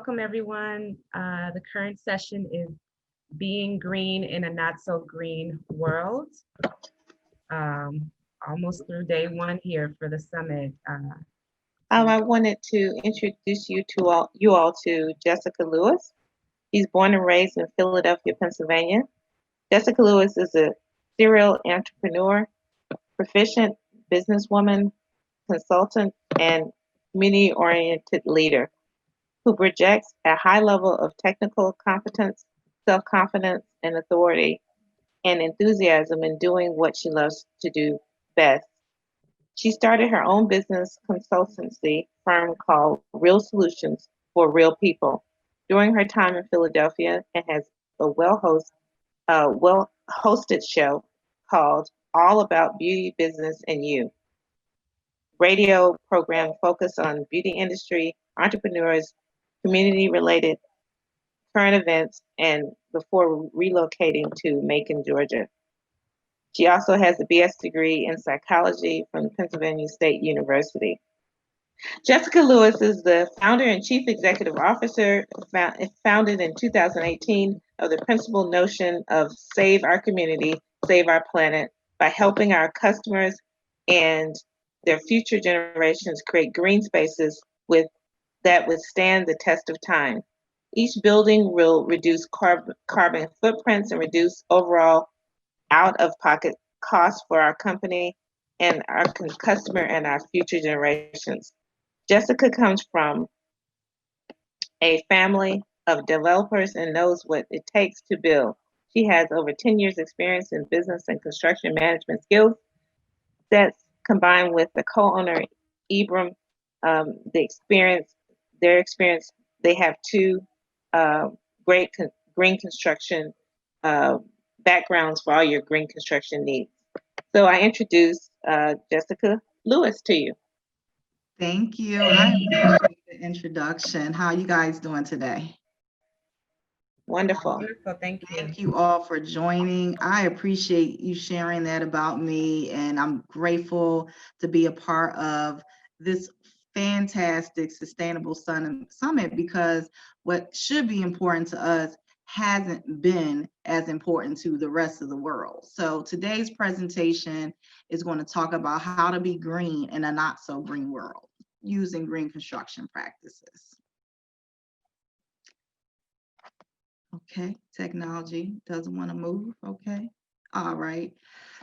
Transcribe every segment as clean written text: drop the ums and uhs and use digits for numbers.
welcome everyone. The current session is Being Green in a Not So Green World. Almost through day one here for the summit. I wanted to introduce you all to Jessica Lewis. She's born and raised in Philadelphia, Pennsylvania. Jessica Lewis is a serial entrepreneur, proficient businesswoman, consultant, and community-oriented leader who projects a high level of technical competence, self-confidence, and authority, and enthusiasm in doing what she loves to do best. She started her own business consultancy firm called Real Solutions for Real People during her time in Philadelphia and has a well hosted show called All About Beauty, Business, and You. Radio program focused on beauty industry, entrepreneurs, community related current events, and before relocating to Macon, Georgia. She also has a BS degree in psychology from Pennsylvania State University. Jessica Lewis is the founder and chief executive officer, founded in 2018, of the principal notion of save our community, save our planet by helping our customers and their future generations create green spaces that withstand the test of time. Each building will reduce carbon footprints and reduce overall out-of-pocket costs for our company and our customer and our future generations. Jessica comes from a family of developers and knows what it takes to build. She has over 10 years experience in business and construction management skills sets combined with the co-owner Ibram, their experience. They have two great green construction uh, backgrounds for all your green construction needs. So I introduce Jessica Lewis to you. Thank you. I appreciate the introduction. How are you guys doing today? Wonderful. Wonderful, thank you. Thank you all for joining. I appreciate you sharing that about me, and I'm grateful to be a part of this fantastic Sustainable Summit because what should be important to us hasn't been as important to the rest of the world. So today's presentation is going to talk about how to be green in a not so green world using green construction practices. Okay, technology doesn't want to move. Okay, all right.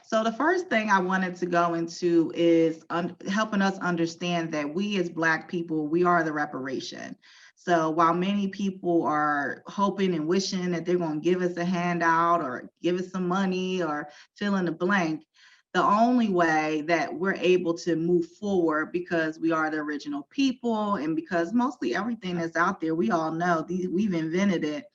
So the first thing I wanted to go into is helping us understand that we as Black people, we are the reparation. So while many people are hoping and wishing that they're going to give us a handout or give us some money or fill in the blank, the only way that we're able to move forward because we are the original people and because mostly everything that's out there, we all know, we've invented it.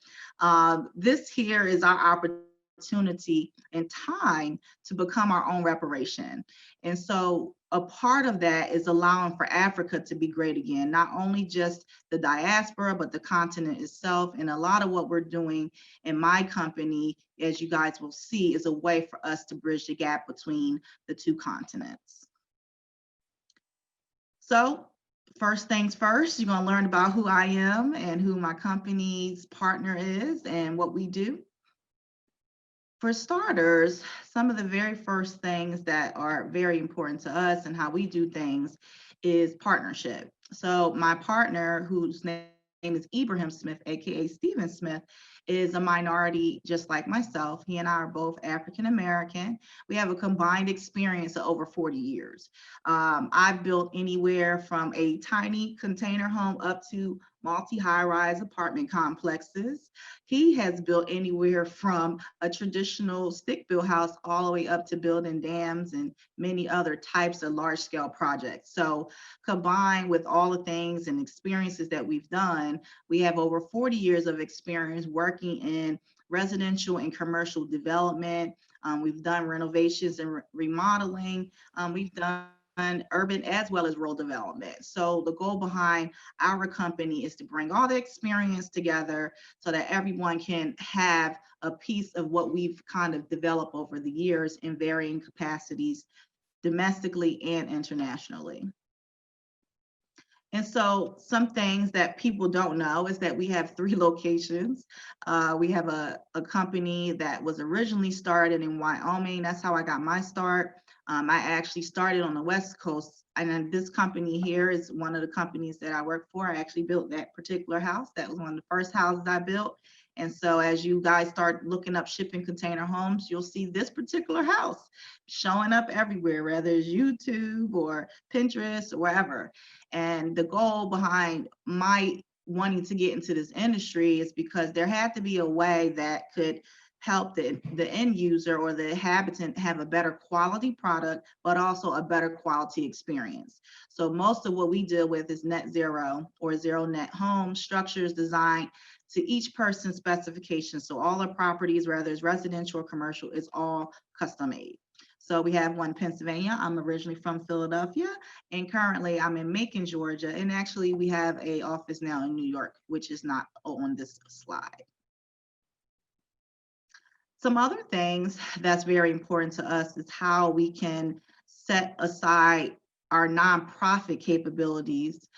This here is our opportunity and time to become our own reparation. And so a part of that is allowing for Africa to be great again, not only just the diaspora, but the continent itself. And a lot of what we're doing in my company, as you guys will see, is a way for us to bridge the gap between the two continents. So first things first, you're going to learn about who I am and who my company's partner is and what we do. For starters, some of the very first things that are very important to us and how we do things is partnership. So my partner, whose name is Ibrahim Smith, aka Stephen Smith, is a minority just like myself. He and I are both African American. We have a combined experience of over 40 years. I've built anywhere from a tiny container home up to multi-high-rise apartment complexes. He has built anywhere from a traditional stick-built house all the way up to building dams and many other types of large-scale projects. So combined with all the things and experiences that we've done, we have over 40 years of experience working in residential and commercial development. We've done renovations and remodeling. We've done urban as well as rural development. So the goal behind our company is to bring all the experience together so that everyone can have a piece of what we've kind of developed over the years in varying capacities, domestically and internationally. And so some things that people don't know is that we have 3 locations. We have a company that was originally started in Wyoming. That's how I got my start. I actually started on the West Coast, and then this company here is one of the companies that I work for. I actually built that particular house. That was one of the first houses I built. And so as you guys start looking up shipping container homes, you'll see this particular house showing up everywhere, whether it's YouTube or Pinterest or wherever. And the goal behind my wanting to get into this industry is because there had to be a way that could help the end user or the inhabitant have a better quality product, but also a better quality experience. So most of what we deal with is net zero or zero net home structures designed to each person's specifications. So all the properties, whether it's residential or commercial, is all custom made. So we have one in Pennsylvania. I'm originally from Philadelphia, and currently I'm in Macon, Georgia. And actually we have an office now in New York, which is not on this slide. Some other things that's very important to us is how we can set aside our nonprofit capabilities.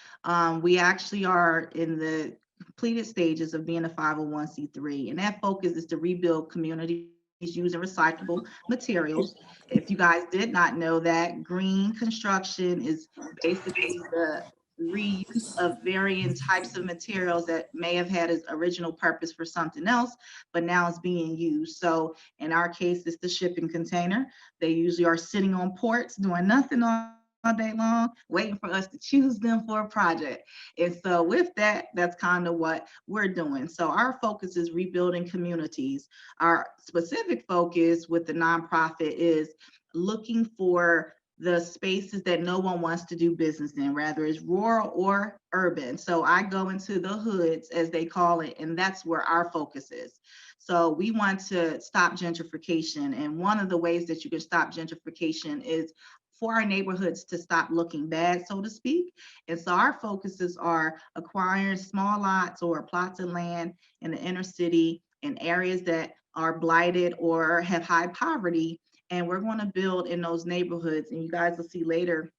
We actually are in the completed stages of being a 501c3, and that focus is to rebuild communities using recyclable materials. If you guys did not know that, green construction is basically the reuse of varying types of materials that may have had its original purpose for something else, but now it's being used. So in our case, it's the shipping container. They usually are sitting on ports doing nothing all day long, waiting for us to choose them for a project. And so with that, that's kind of what we're doing. So our focus is rebuilding communities. Our specific focus with the nonprofit is looking for the spaces that no one wants to do business in, whether it's rural or urban. So I go into the hoods, as they call it, and that's where our focus is. So we want to stop gentrification. And one of the ways that you can stop gentrification is for our neighborhoods to stop looking bad, so to speak. And so our focuses are acquiring small lots or plots of land in the inner city in areas that are blighted or have high poverty. And we're going to build in those neighborhoods. And you guys will see later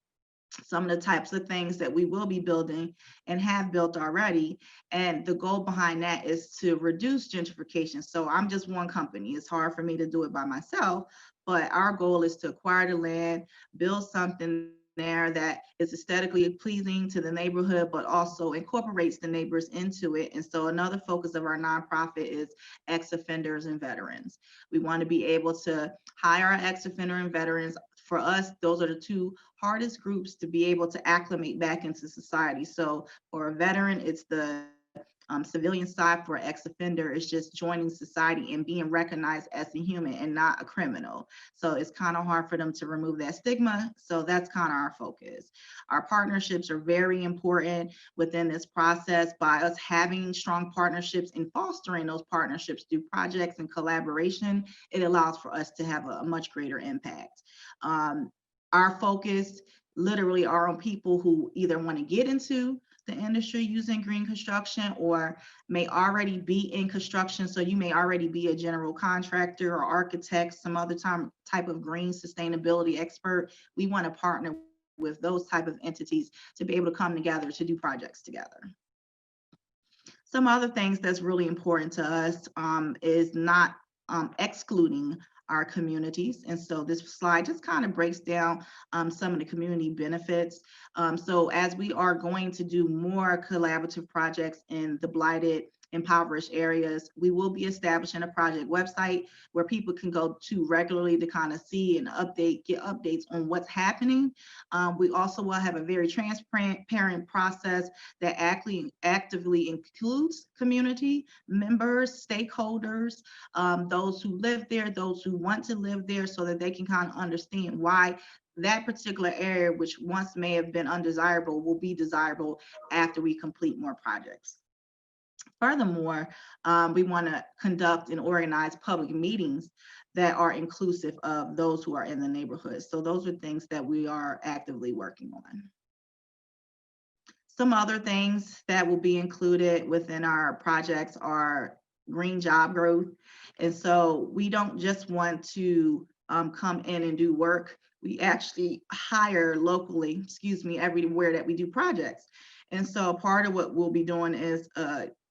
some of the types of things that we will be building and have built already. And the goal behind that is to reduce gentrification. So I'm just one company. It's hard for me to do it by myself, but our goal is to acquire the land, build something there that is aesthetically pleasing to the neighborhood, but also incorporates the neighbors into it. And so another focus of our nonprofit is ex-offenders and veterans. We want to be able to hire our ex-offender and veterans. For us, those are the 2 hardest groups to be able to acclimate back into society. So for a veteran, it's the civilian side. For ex-offender, it's just joining society and being recognized as a human and not a criminal. So it's kind of hard for them to remove that stigma. So that's kind of our focus. Our partnerships are very important within this process. By us having strong partnerships and fostering those partnerships through projects and collaboration, it allows for us to have a much greater impact. Our focus literally are on people who either want to get into the industry using green construction or may already be in construction. So you may already be a general contractor or architect, some other type of green sustainability expert. We want to partner with those type of entities to be able to come together to do projects together. Some other things that's really important to us is not excluding our communities. And so this slide just kind of breaks down some of the community benefits. So as we are going to do more collaborative projects in the blighted, impoverished areas, we will be establishing a project website where people can go to regularly to kind of see and get updates on what's happening. We also will have a very transparent process that actively includes community members, stakeholders, those who live there, those who want to live there, so that they can kind of understand why that particular area, which once may have been undesirable, will be desirable after we complete more projects. Furthermore, we want to conduct and organize public meetings that are inclusive of those who are in the neighborhood. So those are things that we are actively working on. Some other things that will be included within our projects are green job growth. And so we don't just want to come in and do work. We actually hire locally, everywhere that we do projects. And so part of what we'll be doing is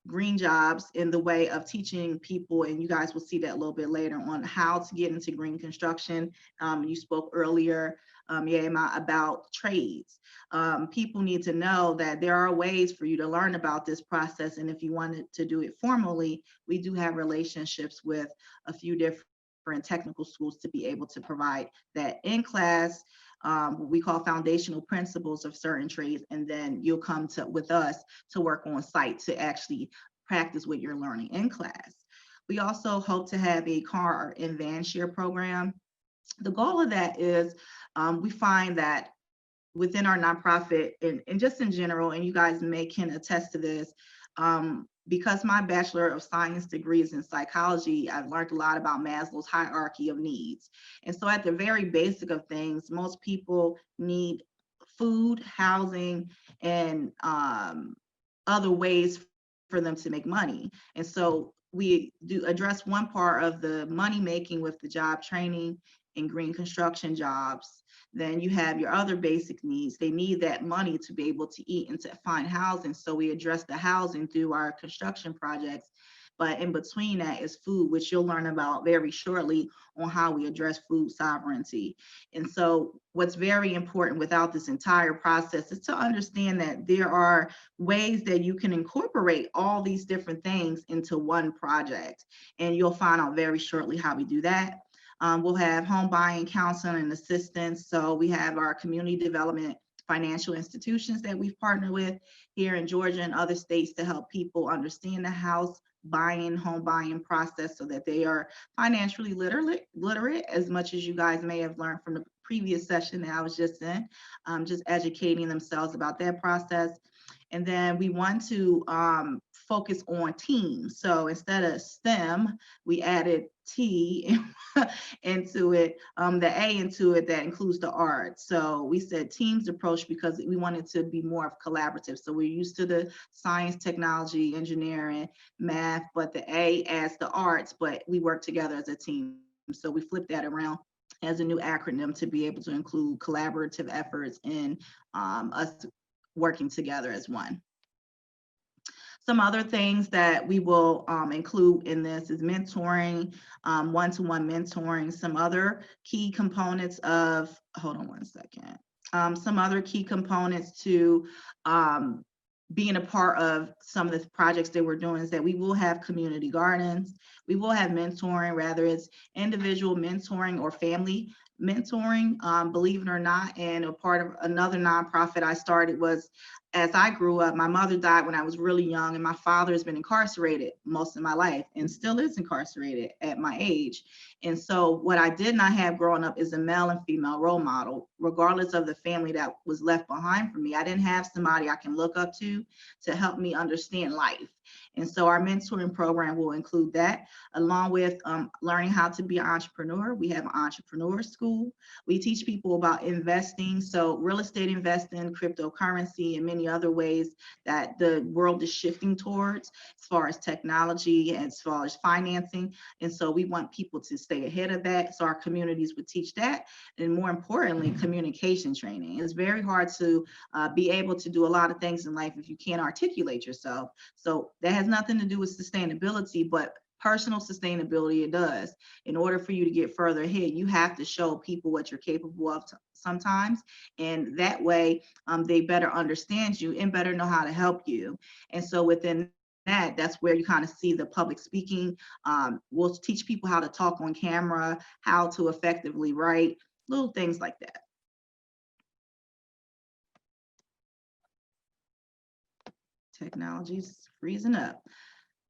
green jobs in the way of teaching people, and you guys will see that a little bit later on, how to get into green construction. You spoke earlier, about trades. People need to know that there are ways for you to learn about this process, and if you wanted to do it formally, we do have relationships with a few different technical schools to be able to provide that in class, what we call foundational principles of certain trades, and then you'll come to with us to work on site to actually practice what you're learning in class. We also hope to have a car and van share program. The goal of that is we find that within our nonprofit and just in general, and you guys can attest to this, because my Bachelor of Science degree is in psychology, I've learned a lot about Maslow's hierarchy of needs. And so at the very basic of things, most people need food, housing, and other ways for them to make money. And so we do address one part of the money making with the job training and green construction jobs. Then you have your other basic needs. They need that money to be able to eat and to find housing. So we address the housing through our construction projects. But in between that is food, which you'll learn about very shortly on how we address food sovereignty. And so what's very important without this entire process is to understand that there are ways that you can incorporate all these different things into one project. And you'll find out very shortly how we do that. We'll have home buying, counseling, and assistance. So we have our community development financial institutions that we've partnered with here in Georgia and other states to help people understand the home buying process so that they are financially literate as much as you guys may have learned from the previous session that I was just in, just educating themselves about that process. And then we want to focus on teams. So instead of STEM, we added T into it, the A into it that includes the art. So we said teams approach because we wanted to be more of collaborative. So we're used to the science, technology, engineering, math, but the A adds the arts, but we work together as a team. So we flipped that around as a new acronym to be able to include collaborative efforts in us working together as one. Some other things that we will include in this is mentoring, one-to-one mentoring, some other key components of, hold on one second, some other key components to being a part of some of the projects that we're doing is that we will have community gardens, we will have mentoring, whether it's individual mentoring or family mentoring, believe it or not. And a part of another nonprofit I started was, as I grew up, my mother died when I was really young, and my father has been incarcerated most of my life and still is incarcerated at my age. And so what I did not have growing up is a male and female role model, regardless of the family that was left behind for me. I didn't have somebody I can look up to help me understand life. And so our mentoring program will include that, along with learning how to be an entrepreneur. We have an entrepreneur school. We teach people about investing. So real estate investing, cryptocurrency, and many other ways that the world is shifting towards as far as technology, as far as financing. And so we want people to stay ahead of that. So our communities would teach that. And more importantly, communication training. It's very hard to be able to do a lot of things in life if you can't articulate yourself. So that has nothing to do with sustainability, but personal sustainability it does. In order for you to get further ahead, you have to show people what you're capable of sometimes, and that way they better understand you and better know how to help you. And so within that's where you kind of see the public speaking. We'll teach people how to talk on camera, how to effectively write, little things like that. Technology's freezing up.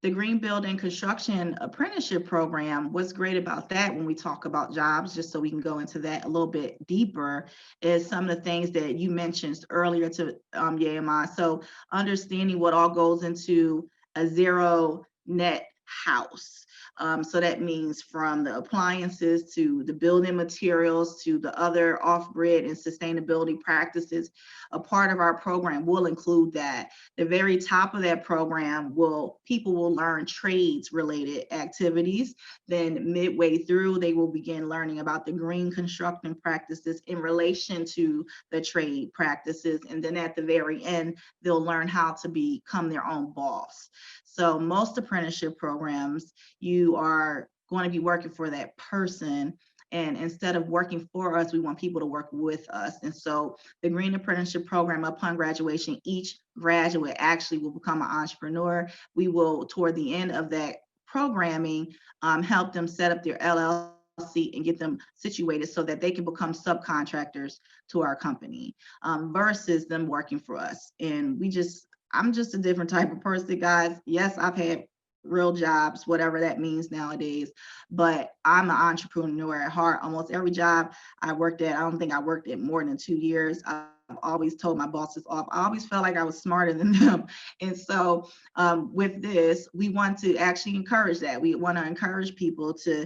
The Green Building Construction Apprenticeship Program, what's great about that when we talk about jobs, just so we can go into that a little bit deeper, is some of the things that you mentioned earlier to Yema. So understanding what all goes into a zero net house. So that means from the appliances to the building materials to the other off-grid and sustainability practices. A part of our program will include that. The very top of that program people will learn trades related activities. Then midway through, they will begin learning about the green construction practices in relation to the trade practices. And then at the very end, they'll learn how to become their own boss. So most apprenticeship programs, you are going to be working for that person. And instead of working for us, we want people to work with us. And so the Green Apprenticeship Program, upon graduation, each graduate actually will become an entrepreneur. We will, toward the end of that programming, help them set up their LLC and get them situated so that they can become subcontractors to our company, versus them working for us. And I'm just a different type of person, guys. Yes, I've had real jobs, whatever that means nowadays, but I'm an entrepreneur at heart. Almost every job I worked at, I don't think I worked at more than 2 years. I've always told my bosses off. I always felt like I was smarter than them. And so with this, we want to actually encourage that. We want to encourage people to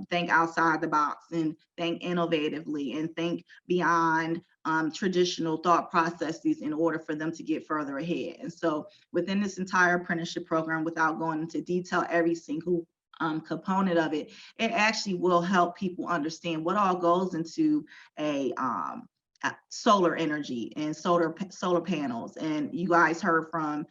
think outside the box and think innovatively and think beyond traditional thought processes in order for them to get further ahead. And so within this entire apprenticeship program, without going into detail every single component of it, it actually will help people understand what all goes into a solar energy and solar panels. And you guys heard from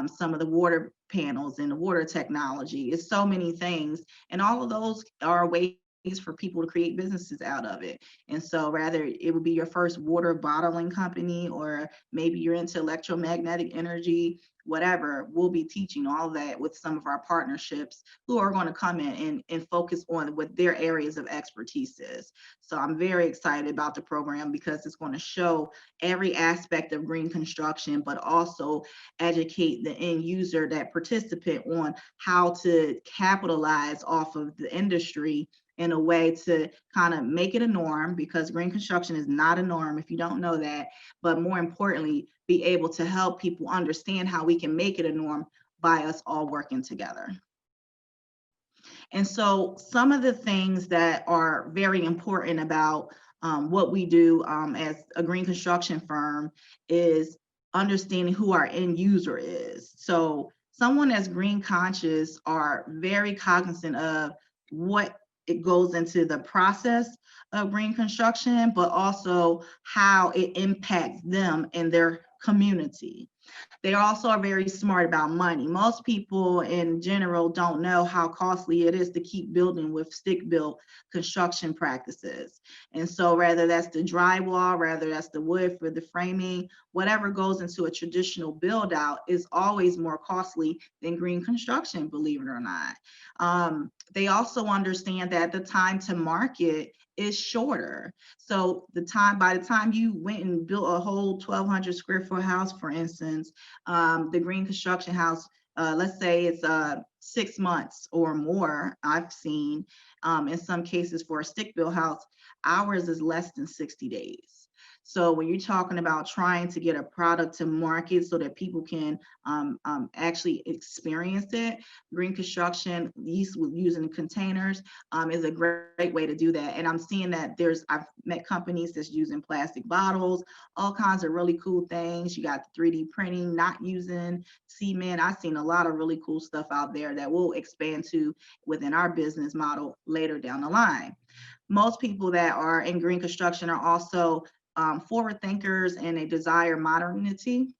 some of the water panels and the water technology. It's so many things, and all of those are ways for people to create businesses out of it. And so rather it would be your first water bottling company, or maybe you're into electromagnetic energy, whatever, we'll be teaching all of that with some of our partnerships who are going to come in and focus on what their areas of expertise is. So I'm very excited about the program because it's going to show every aspect of green construction, but also educate the end user, that participant, on how to capitalize off of the industry in a way to kind of make it a norm, because green construction is not a norm if you don't know that, but more importantly, be able to help people understand how we can make it a norm by us all working together. And so some of the things that are very important about what we do as a green construction firm is understanding who our end user is. So someone that's green conscious are very cognizant of what it goes into the process of green construction, but also how it impacts them and their community. They also are very smart about money. Most people in general don't know how costly it is to keep building with stick-built construction practices. And so whether that's the drywall, whether that's the wood for the framing, whatever goes into a traditional build out is always more costly than green construction, believe it or not. They also understand that the time to market is shorter. So by the time you went and built a whole 1,200 square foot house, for instance, the green construction house, let's say it's 6 months or more, I've seen in some cases for a stick built house, ours is less than 60 days. So when you're talking about trying to get a product to market so that people can actually experience it, green construction, using containers is a great way to do that. And I'm seeing that I've met companies that's using plastic bottles, all kinds of really cool things. You got 3D printing, not using cement. I've seen a lot of really cool stuff out there that we'll expand to within our business model later down the line. Most people that are in green construction are also forward thinkers and they desire modernity.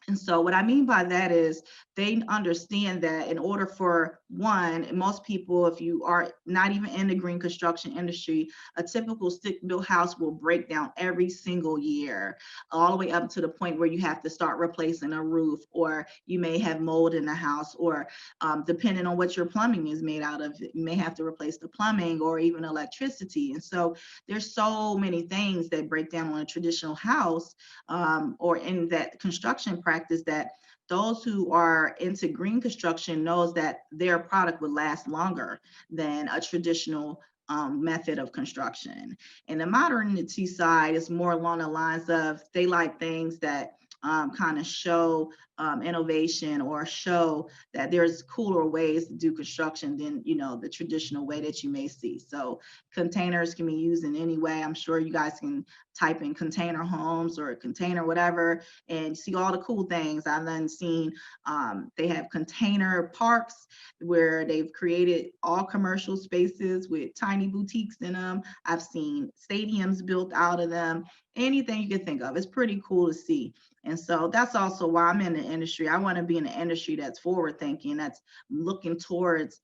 And so what I mean by that is they understand that in order for one, most people, if you are not even in the green construction industry, a typical stick-built house will break down every single year, all the way up to the point where you have to start replacing a roof, or you may have mold in the house, or depending on what your plumbing is made out of, you may have to replace the plumbing or even electricity. And so there's so many things that break down on a traditional house or in that construction practice, that those who are into green construction knows that their product would last longer than a traditional method of construction. And the modernity side is more along the lines of they like things that kind of show innovation or show that there's cooler ways to do construction than, you know, the traditional way that you may see. So containers can be used in any way. I'm sure you guys can type in container homes or container whatever and see all the cool things. I've then seen they have container parks where they've created all commercial spaces with tiny boutiques in them. I've seen stadiums built out of them. Anything you can think of. It's pretty cool to see. And so that's also why I'm in the industry. I want to be in an industry that's forward thinking, that's looking towards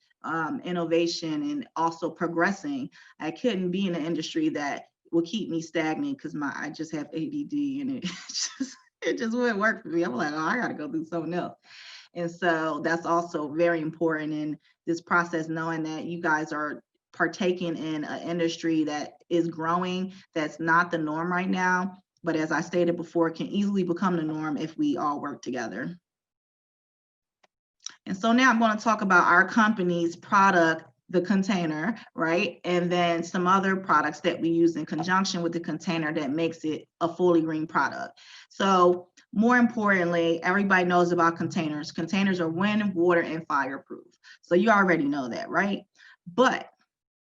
innovation and also progressing. I couldn't be in an industry that will keep me stagnant because I just have ADD and it just wouldn't work for me. I'm like, oh, I got to go do something else. And so that's also very important in this process, knowing that you guys are partaking in an industry that is growing, that's not the norm right now. But as I stated before, it can easily become the norm if we all work together. And so now I'm going to talk about our company's product, the container, right? And then some other products that we use in conjunction with the container that makes it a fully green product. So more importantly, everybody knows about containers. Containers are wind, water, and fireproof. So you already know that, right? But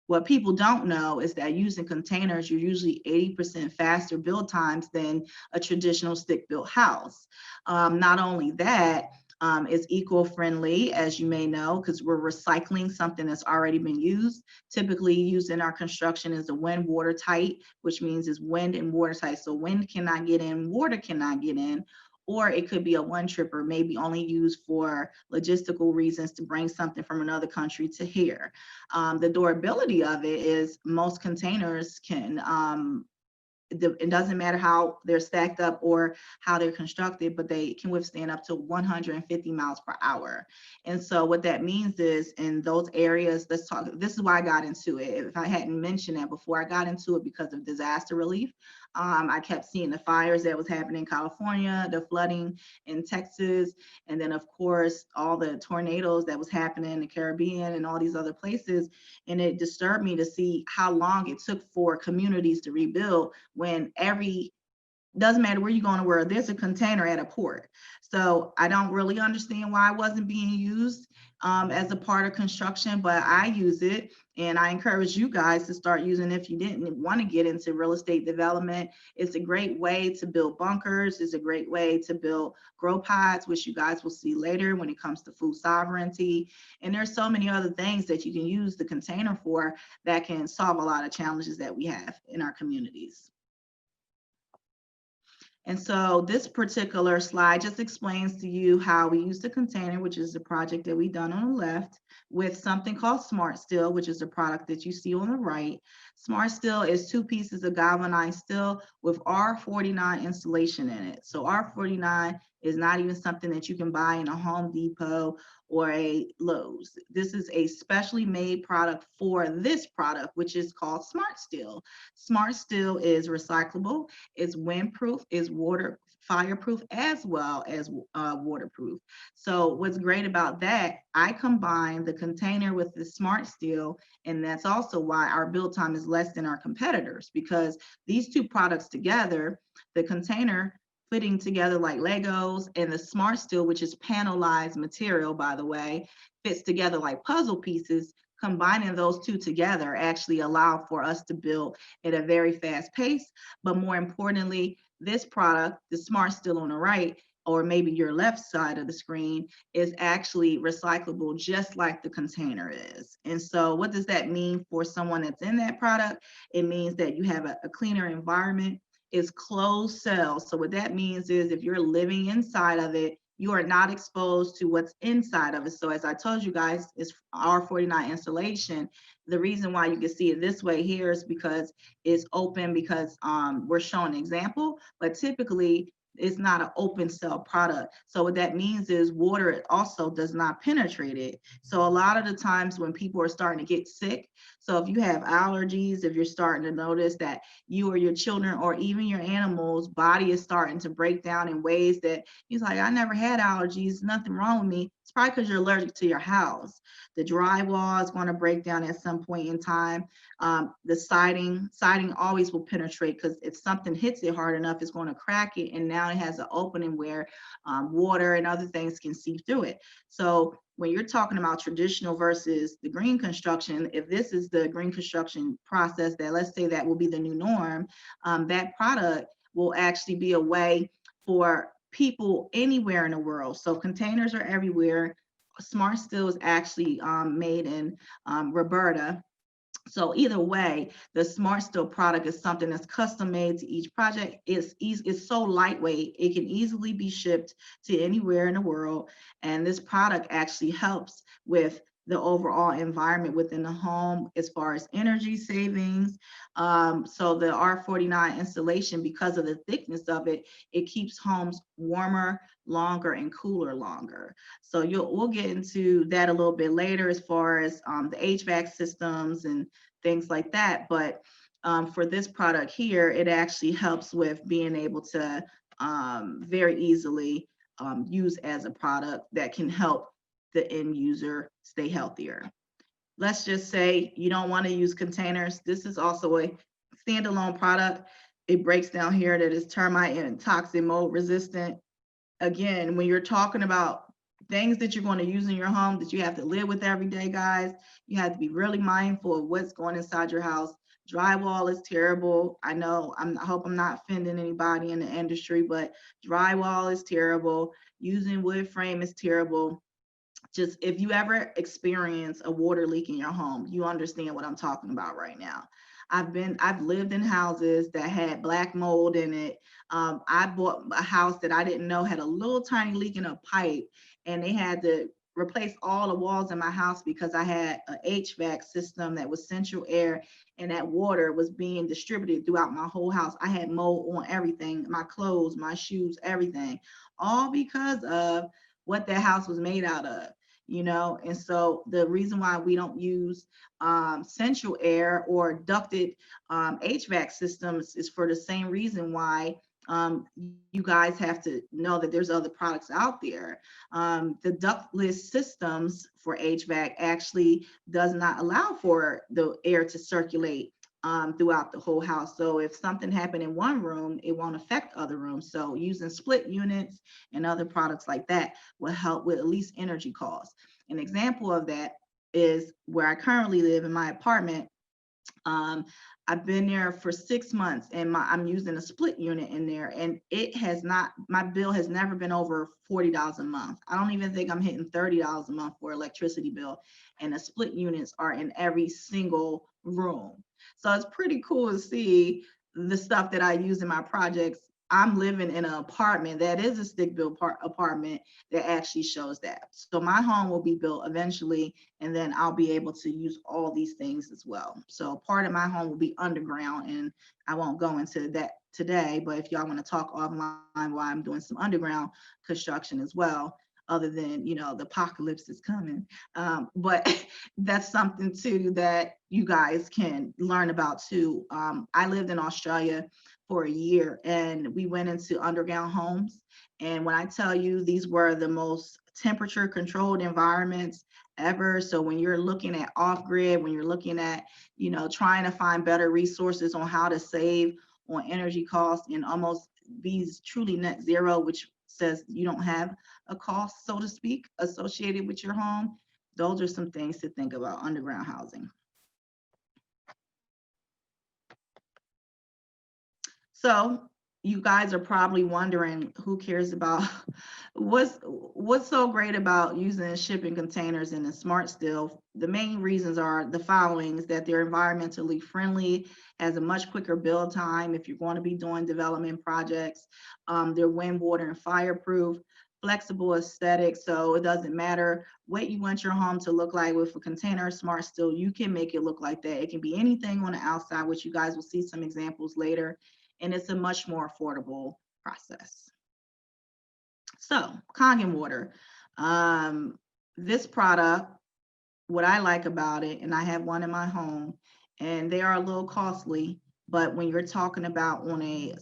what people don't know is that using containers, you're usually 80% faster build times than a traditional stick-built house. Not only that, it's eco-friendly, as you may know, because we're recycling something that's already been used. Typically used in our construction is a wind water tight, which means it's wind and water tight. So wind cannot get in, water cannot get in. Or it could be a one tripper, maybe only used for logistical reasons to bring something from another country to here. The durability of it is most containers can, it doesn't matter how they're stacked up or how they're constructed, but they can withstand up to 150 miles per hour. And so what that means is in those areas, let's talk, this is why I got into it. If I hadn't mentioned that before, I got into it because of disaster relief. I kept seeing the fires that was happening in California, the flooding in Texas, and then of course, all the tornadoes that was happening in the Caribbean and all these other places. And it disturbed me to see how long it took for communities to rebuild when doesn't matter where you're going to where there's a container at a port. So I don't really understand why it wasn't being used as a part of construction, but I use it. And I encourage you guys to start using it if you didn't want to get into real estate development. It's a great way to build bunkers. It's a great way to build grow pods, which you guys will see later when it comes to food sovereignty. And there's so many other things that you can use the container for that can solve a lot of challenges that we have in our communities. And so this particular slide just explains to you how we use the container, which is the project that we've done on the left, with something called Smart Steel, which is the product that you see on the right. Smart Steel is 2 pieces of galvanized steel with R49 insulation in it. So R49 is not even something that you can buy in a Home Depot or a Lowe's. This is a specially made product for this product, which is called Smart Steel. Smart Steel is recyclable, is windproof, is water fireproof, as well as waterproof. So what's great about that, I combine the container with the Smart Steel, and that's also why our build time is less than our competitors, because these 2 products together, the container fitting together like Legos, and the Smart Steel, which is panelized material, by the way, fits together like puzzle pieces. Combining those 2 together actually allow for us to build at a very fast pace. But more importantly, this product, the Smart Steel on the right, or maybe your left side of the screen, is actually recyclable just like the container is. And so what does that mean for someone that's in that product? It means that you have a cleaner environment. It's closed cells. So what that means is if you're living inside of it, you are not exposed to what's inside of it. So as I told you guys, it's R49 insulation. The reason why you can see it this way here is because it's open, because we're showing an example, but typically it's not an open cell product. So what that means is water also does not penetrate it. So a lot of the times when people are starting to get sick, so if you have allergies, if you're starting to notice that you or your children or even your animal's body is starting to break down in ways that he's like, I never had allergies, nothing wrong with me. It's probably because you're allergic to your house. The drywall is going to break down at some point in time. The siding always will penetrate, because if something hits it hard enough, it's going to crack it. And now it has an opening where water and other things can seep through it. So when you're talking about traditional versus the green construction, if this is the green construction process, that let's say that will be the new norm, that product will actually be a way for people anywhere in the world. So containers are everywhere. Smart Steel is actually made in Roberta. So either way, the Smart Steel product is something that's custom made to each project. It's so lightweight, it can easily be shipped to anywhere in the world. And this product actually helps with the overall environment within the home as far as energy savings. So the R49 insulation, because of the thickness of it, it keeps homes warmer longer and cooler longer. So we'll get into that a little bit later as far as the HVAC systems and things like that. But for this product here, it actually helps with being able to very easily use as a product that can help the end user stay healthier. Let's just say you don't want to use containers. This is also a standalone product. It breaks down here that it's termite and toxic mold resistant. Again, when you're talking about things that you're going to use in your home that you have to live with every day, guys, you have to be really mindful of what's going inside your house. Drywall is terrible. I know, I hope I'm not offending anybody in the industry, but drywall is terrible. Using wood frame is terrible. Just if you ever experience a water leak in your home, you understand what I'm talking about right now. I've lived in houses that had black mold in it. I bought a house that I didn't know had a little tiny leak in a pipe, and they had to replace all the walls in my house because I had an HVAC system that was central air, and that water was being distributed throughout my whole house. I had mold on everything, my clothes, my shoes, everything, all because of what that house was made out of. And so the reason why we don't use central air or ducted HVAC systems is for the same reason why you guys have to know that there's other products out there. The ductless systems for HVAC actually does not allow for the air to circulate throughout the whole house. So if something happened in one room, it won't affect other rooms. So using split units and other products like that will help with at least energy costs. An example of that is where I currently live in my apartment. I've been there for 6 months, and I'm using a split unit in there, and my bill has never been over $40 a month. I don't even think I'm hitting $30 a month for electricity bill, and the split units are in every single room. So it's pretty cool to see the stuff that I use in my projects. I'm living in an apartment that is a stick-built apartment that actually shows that. So my home will be built eventually, and then I'll be able to use all these things as well. So part of my home will be underground, and I won't go into that today, but if y'all want to talk offline while I'm doing some underground construction as well, other than, the apocalypse is coming. But that's something too that you guys can learn about too. I lived in Australia for a year, and we went into underground homes. And when I tell you, these were the most temperature controlled environments ever. So when you're looking at off grid, when you're looking at, trying to find better resources on how to save on energy costs and almost be truly net zero, which says you don't have a cost, so to speak, associated with your home, those are some things to think about underground housing. So you guys are probably wondering, who cares about what's so great about using shipping containers in the Smart Steel? The main reasons are the following: is that they're environmentally friendly, has a much quicker build time if you're going to be doing development projects. They're wind, water, and fireproof, flexible aesthetic, so it doesn't matter what you want your home to look like. With a container Smart Steel, you can make it look like that. It can be anything on the outside, which you guys will see some examples later. And it's a much more affordable process. So, Kangen water. This product, what I like about it, and I have one in my home, and they are a little costly, but when you're talking about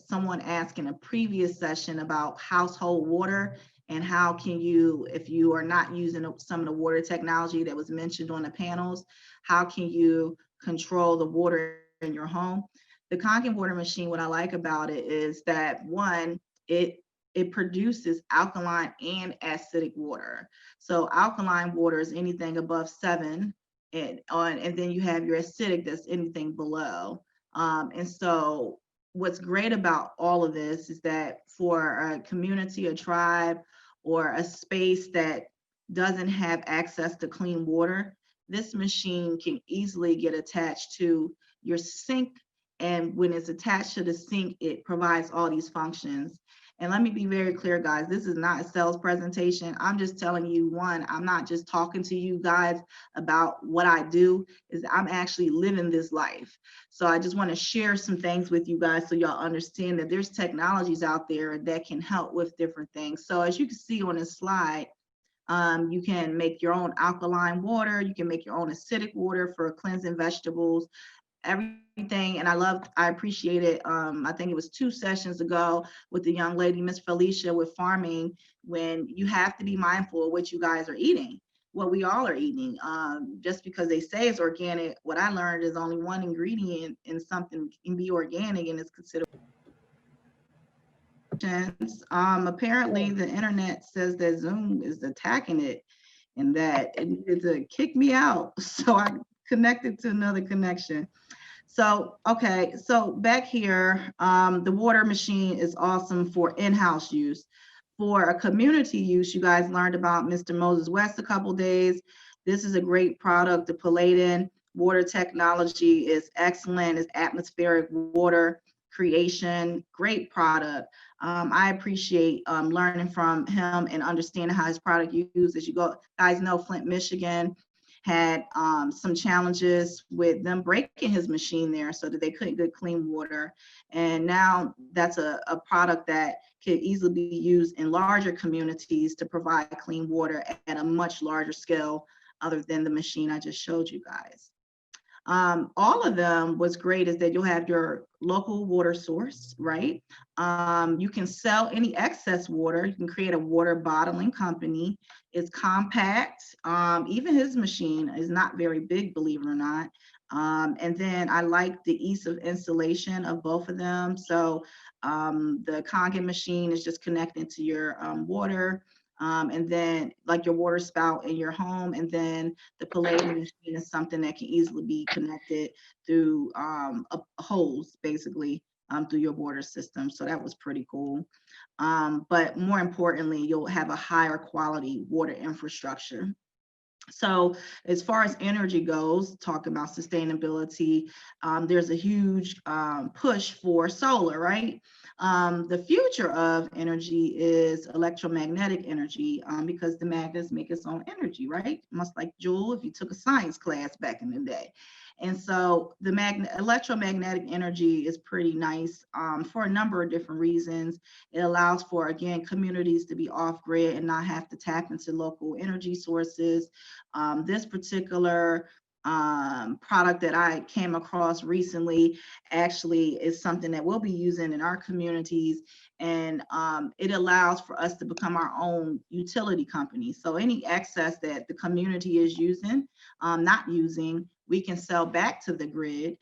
someone asking a previous session about household water and how can you, if you are not using some of the water technology that was mentioned on the panels, how can you control the water in your home? The Kangen water machine, what I like about it is that, one, it produces alkaline and acidic water. So alkaline water is anything above 7, and then you have your acidic, that's anything below. And so what's great about all of this is that for a community, a tribe, or a space that doesn't have access to clean water, this machine can easily get attached to your sink. And when it's attached to the sink, it provides all these functions. And let me be very clear, guys, this is not a sales presentation. I'm just telling you, one, I'm not just talking to you guys about what I do, is I'm actually living this life. So I just want to share some things with you guys so y'all understand that there's technologies out there that can help with different things. So as you can see on this slide, you can make your own alkaline water. You can make your own acidic water for cleansing vegetables, everything. And I appreciate it. I think it was 2 sessions ago with the young lady, Miss Felicia, with farming, when you have to be mindful of what you guys are eating, what we all are eating. Just because they say it's organic, what I learned is only one ingredient in something can be organic and it's considered. Apparently the internet says that Zoom is attacking it and that it needed to kick me out. So I connected to another connection. So, okay, so back here, the water machine is awesome for in-house use. For a community use, you guys learned about Mr. Moses West a couple days. This is a great product, the Palladian water technology is excellent. It's atmospheric water creation, great product. I appreciate learning from him and understanding how his product used. As you guys know, Flint, Michigan had some challenges with them breaking his machine there so that they couldn't get clean water. And now that's a product that could easily be used in larger communities to provide clean water at a much larger scale other than the machine I just showed you guys. All of them, what's great is that you'll have your local water source, right? You can sell any excess water. You can create a water bottling company. It's compact. Even his machine is not very big, believe it or not. And then I like the ease of installation of both of them. So the Kangen machine is just connected to your water. And then like your water spout in your home, and then the Palladium machine is something that can easily be connected through a hose, basically, through your water system. So that was pretty cool. But more importantly, you'll have a higher quality water infrastructure. So as far as energy goes, talking about sustainability, there's a huge push for solar, right? The future of energy is electromagnetic energy, because the magnets make its own energy, right? Much like Joule, if you took a science class back in the day. And so the electromagnetic energy is pretty nice for a number of different reasons. It allows for, again, communities to be off grid and not have to tap into local energy sources. This particular product that I came across recently actually is something that we'll be using in our communities, and it allows for us to become our own utility company. So any excess that the community is using, not using, we can sell back to the grid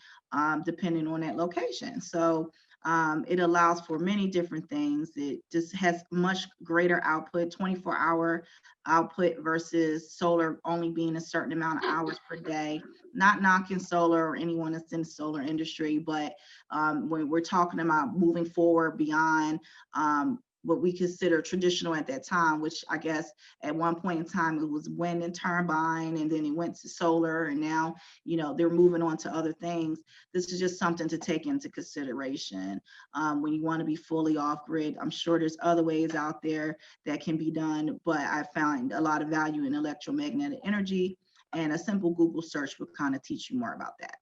depending on that location. So it allows for many different things. It just has much greater output, 24-hour output versus solar only being a certain amount of hours per day. Not knocking solar or anyone that's in the solar industry, but when we're talking about moving forward beyond what we consider traditional at that time, which I guess at one point in time it was wind and turbine, and then it went to solar, and now, you know, they're moving on to other things. This is just something to take into consideration when you want to be fully off grid. I'm sure there's other ways out there that can be done, but I found a lot of value in electromagnetic energy, and a simple Google search will kind of teach you more about that.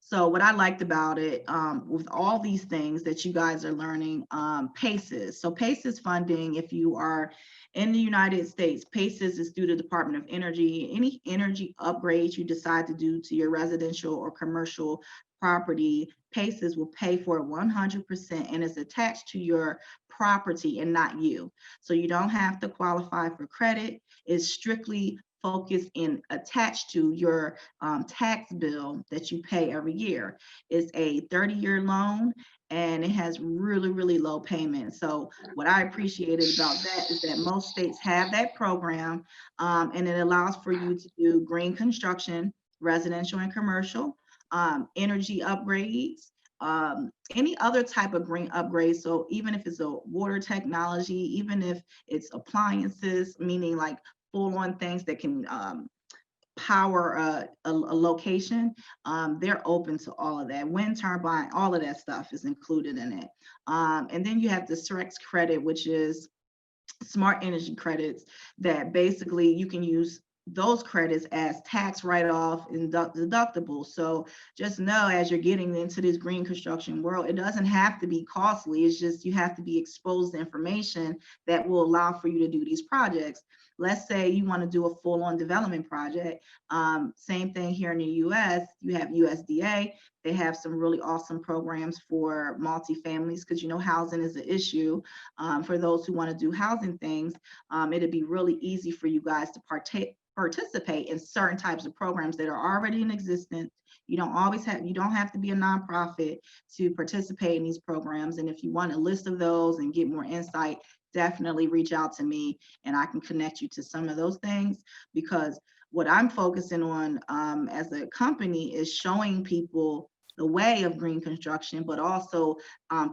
So what I liked about it, with all these things that you guys are learning, PACES. So PACES funding, if you are in the United States, PACES is through the Department of Energy. Any energy upgrades you decide to do to your residential or commercial property, PACES will pay for it 100%, and it's attached to your property and not you. So you don't have to qualify for credit. It's strictly focused and attached to your tax bill that you pay every year. It's a 30-year loan, and it has really, really low payments. So what I appreciated about that is that most states have that program, and it allows for you to do green construction, residential and commercial, energy upgrades, any other type of green upgrade. So even if it's a water technology, even if it's appliances, meaning like full-on things that can power a location, they're open to all of that. Wind turbine, all of that stuff is included in it. And then you have the SREX credit, which is smart energy credits, that basically you can use those credits as tax write-off and deductible. So just know, as you're getting into this green construction world, it doesn't have to be costly. It's just you have to be exposed to information that will allow for you to do these projects. Let's say you want to do a full-on development project. Same thing here in the US, you have USDA. They have some really awesome programs for multifamilies, because you know housing is an issue. For those who want to do housing things, it'd be really easy for you guys to participate in certain types of programs that are already in existence. You don't have to be a nonprofit to participate in these programs. And if you want a list of those and get more insight, definitely reach out to me and I can connect you to some of those things, because what I'm focusing on as a company is showing people the way of green construction, but also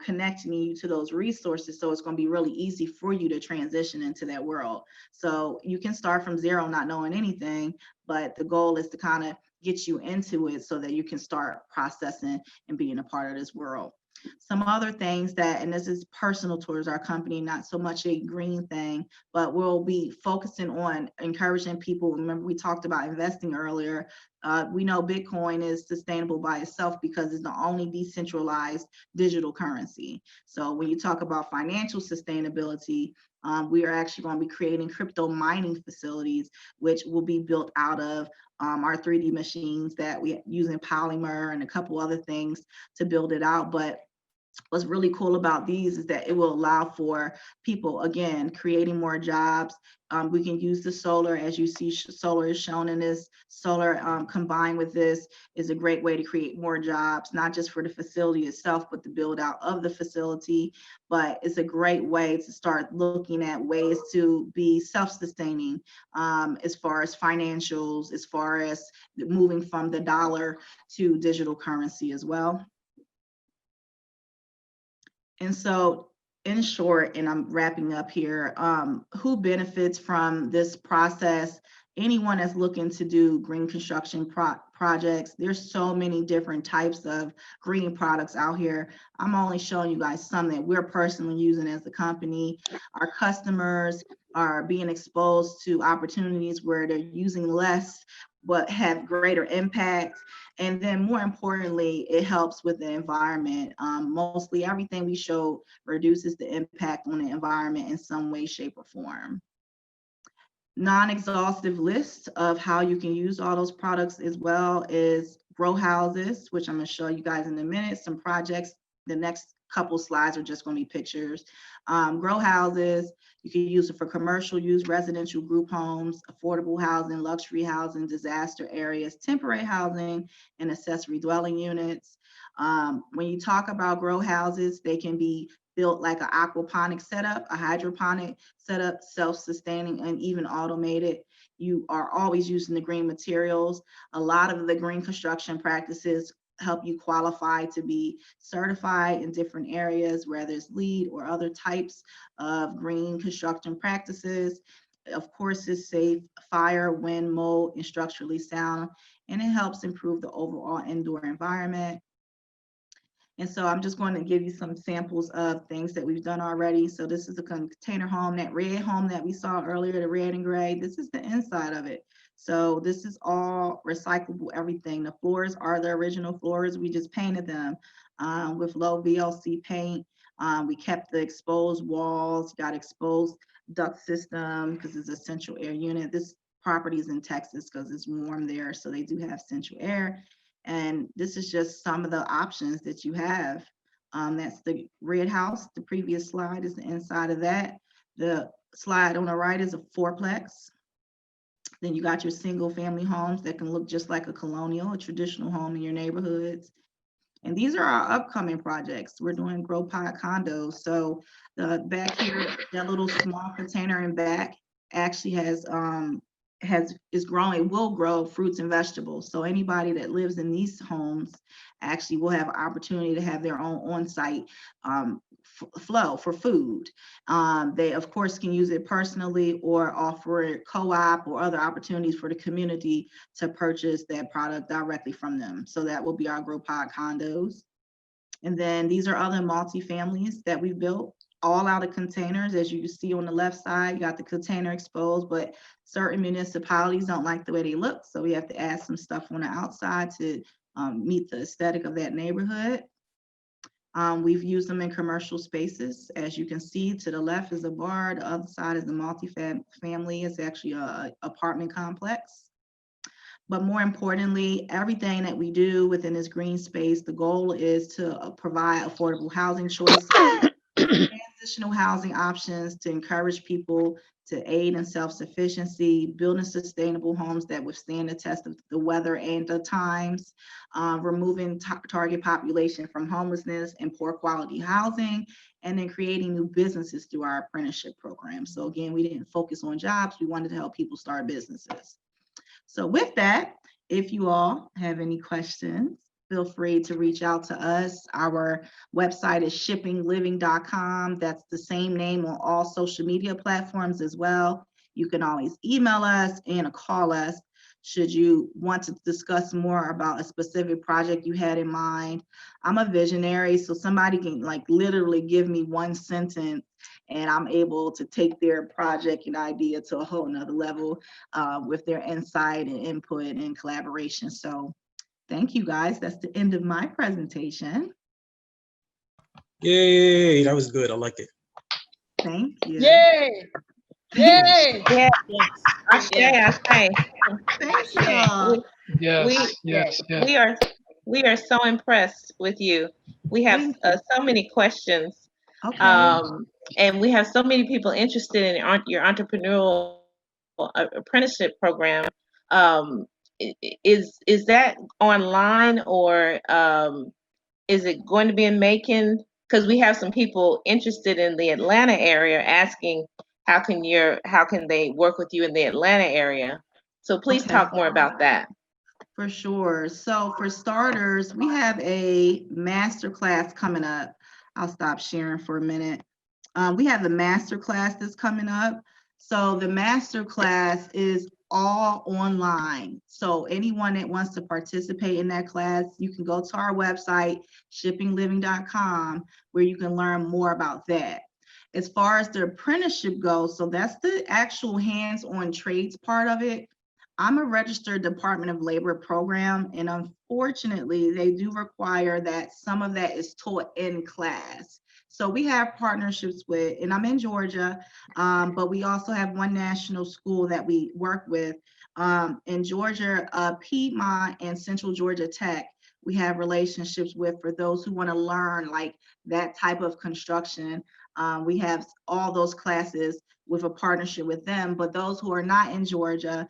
connecting you to those resources. So it's going to be really easy for you to transition into that world. So you can start from zero, not knowing anything, but the goal is to kind of get you into it so that you can start processing and being a part of this world. Some other things that, and this is personal towards our company, not so much a green thing, but we'll be focusing on encouraging people. Remember, we talked about investing earlier. We know Bitcoin is sustainable by itself because it's the only decentralized digital currency. So when you talk about financial sustainability, we are actually going to be creating crypto mining facilities, which will be built out of our 3D machines that we using Polymer and a couple other things to build it out. But what's really cool about these is that it will allow for people, again, creating more jobs. We can use the solar, as you see, solar is shown in this. Solar combined with this is a great way to create more jobs, not just for the facility itself, but the build out of the facility. But it's a great way to start looking at ways to be self-sustaining as far as financials, as far as moving from the dollar to digital currency as well. And so in short, and I'm wrapping up here, who benefits from this process? Anyone that's looking to do green construction projects. There's so many different types of green products out here. I'm only showing you guys some that we're personally using as a company. Our customers are being exposed to opportunities where they're using less but have greater impact. And then more importantly, it helps with the environment. Mostly everything we show reduces the impact on the environment in some way, shape, or form. Non-exhaustive list of how you can use all those products as well is grow houses, which I'm going to show you guys in a minute. Some projects, the next couple slides are just going to be pictures. Grow houses, you can use it for commercial use, residential group homes, affordable housing, luxury housing, disaster areas, temporary housing, and accessory dwelling units. When you talk about grow houses, they can be built like an aquaponic setup, a hydroponic setup, self-sustaining, and even automated. You are always using the green materials. A lot of the green construction practices help you qualify to be certified in different areas, whether it's LEED or other types of green construction practices. Of course, it's safe, fire, wind, mold, and structurally sound, and it helps improve the overall indoor environment. And so I'm just going to give you some samples of things that we've done already. So this is a container home, that red home that we saw earlier, the red and gray. This is the inside of it. So this is all recyclable, everything. The floors are the original floors. We just painted them with low VLC paint. We kept the exposed walls, got exposed duct system because it's a central air unit. This property is in Texas because it's warm there, so they do have central air. And this is just some of the options that you have. That's the red house. The previous slide is the inside of that. The slide on the right is a fourplex. Then you got your single family homes that can look just like a colonial, a traditional home in your neighborhoods. And these are our upcoming projects. We're doing grow pod condos. So the back here, that little small container in back actually is growing, it will grow fruits and vegetables. So anybody that lives in these homes actually will have an opportunity to have their own on-site flow for food. They of course can use it personally or offer it co-op or other opportunities for the community to purchase that product directly from them. So that will be our grow pod condos. And then these are other multi-families that we built all out of containers. As you can see on the left side, you got the container exposed, but certain municipalities don't like the way they look. So we have to add some stuff on the outside to meet the aesthetic of that neighborhood. We've used them in commercial spaces. As you can see, to the left is a bar, the other side is the multi-family. It's actually a apartment complex. But more importantly, everything that we do within this green space, the goal is to provide affordable housing choices, transitional housing options to encourage people to aid in self-sufficiency, building sustainable homes that withstand the test of the weather and the times, removing target population from homelessness and poor quality housing, and then creating new businesses through our apprenticeship program. So again, we didn't focus on jobs, we wanted to help people start businesses. So with that, if you all have any questions, feel free to reach out to us. Our website is shippingliving.com. That's the same name on all social media platforms as well. You can always email us and call us should you want to discuss more about a specific project you had in mind. I'm a visionary, so somebody can like literally give me one sentence and I'm able to take their project and idea to a whole nother level with their insight and input and collaboration. So thank you guys. That's the end of my presentation. Yay, that was good. I like it. Thank you. Yay! Yay! Yeah, Yes. I say. Thank you. Yes. We are so impressed with you. We have Thank you. so many questions, Okay. and we have so many people interested in your entrepreneurial apprenticeship program. Is that online or is it going to be in Macon? Because we have some people interested in the Atlanta area asking how can they work with you in the Atlanta area? So please Okay. talk more about that. For sure. So for starters, we have a master class coming up. I'll stop sharing for a minute. We have the master class that's coming up. So the master class is all online. So anyone that wants to participate in that class, you can go to our website, shippingliving.com, where you can learn more about that. As far as the apprenticeship goes, so that's the actual hands-on trades part of it. I'm a registered Department of Labor program, and unfortunately, they do require that some of that is taught in class. So we have partnerships with, and I'm in Georgia, but we also have one national school that we work with. In Georgia, Piedmont and Central Georgia Tech, we have relationships with for those who want to learn like that type of construction. We have all those classes with a partnership with them, but those who are not in Georgia,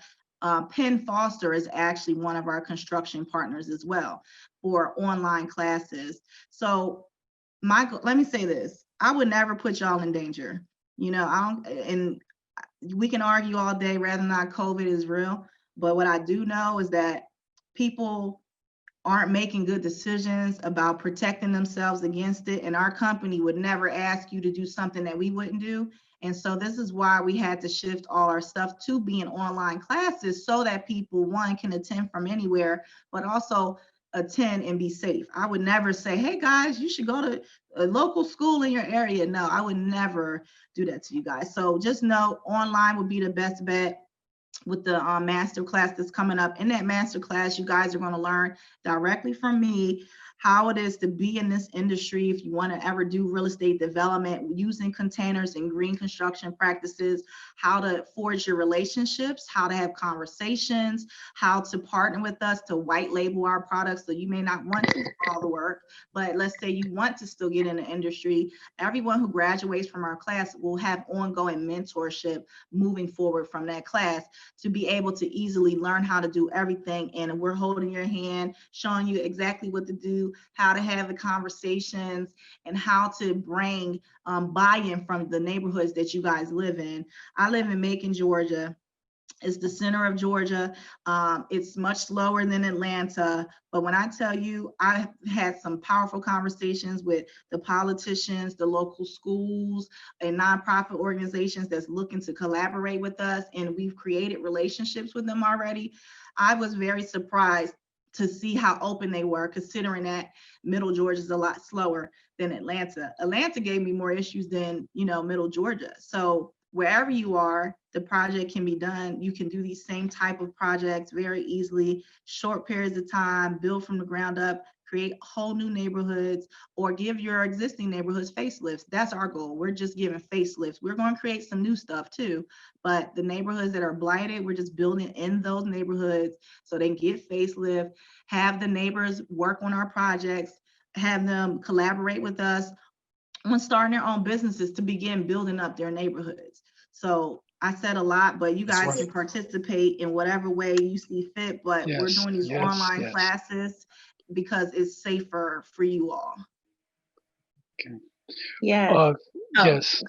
Penn Foster is actually one of our construction partners as well for online classes. So let me say this, I would never put y'all in danger. You know, and we can argue all day whether or not COVID is real, but what I do know is that people aren't making good decisions about protecting themselves against it. And our company would never ask you to do something that we wouldn't do. And so this is why we had to shift all our stuff to being online classes so that people, one, can attend from anywhere, but also attend and be safe. I would never say, hey guys, you should go to a local school in your area. No, I would never do that to you guys. So just know online would be the best bet. With the master class that's coming up. In that master class, you guys are going to learn directly from me how it is to be in this industry. If you want to ever do real estate development using containers and green construction practices, how to forge your relationships, how to have conversations, how to partner with us to white label our products. So you may not want to do all the work, but let's say you want to still get in the industry. Everyone who graduates from our class will have ongoing mentorship moving forward from that class to be able to easily learn how to do everything. And we're holding your hand, showing you exactly what to do, how to have the conversations, and how to bring buy-in from the neighborhoods that you guys live in. I live in Macon, Georgia. It's the center of Georgia. It's much slower than Atlanta. But when I tell you, I've had some powerful conversations with the politicians, the local schools, and nonprofit organizations that's looking to collaborate with us. And we've created relationships with them already. I was very surprised to see how open they were, considering that Middle Georgia is a lot slower than Atlanta. Atlanta gave me more issues than, Middle Georgia. So wherever you are, the project can be done. You can do these same type of projects very easily, short periods of time, build from the ground up, create whole new neighborhoods, or give your existing neighborhoods facelifts. That's our goal. We're just giving facelifts. We're going to create some new stuff too, but the neighborhoods that are blighted, we're just building in those neighborhoods so they can get facelift, have the neighbors work on our projects, have them collaborate with us on starting their own businesses to begin building up their neighborhoods. So I said a lot, but you That's guys right. can participate in whatever way you see fit, but we're Yes, doing these yes, online yes. classes because it's safer for you all. Yes. Uh, Oh. yes.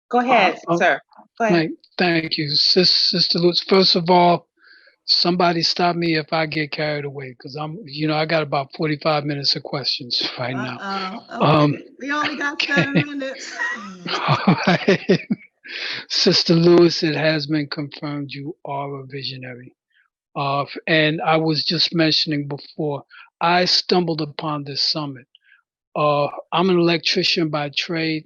Go ahead, sir. Go ahead. Thank you, Sister Lutz. First of all, somebody stop me if I get carried away, because I got about 45 minutes of questions right now. Okay. We only got 7 minutes. All right. Sister Lewis, it has been confirmed you are a visionary. And I was just mentioning before, I stumbled upon this summit. I'm an electrician by trade.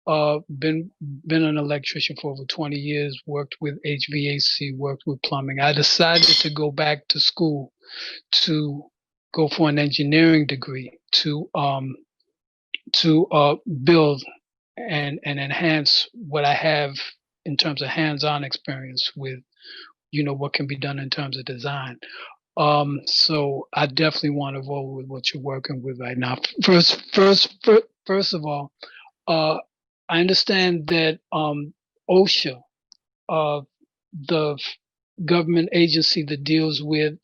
Been an electrician for over 20 years, worked with HVAC, worked with plumbing. I decided to go back to school to go for an engineering degree to build and enhance what I have in terms of hands-on experience with, what can be done in terms of design. So I definitely want to roll with what you're working with right now. First of all, I understand that OSHA, the government agency that deals with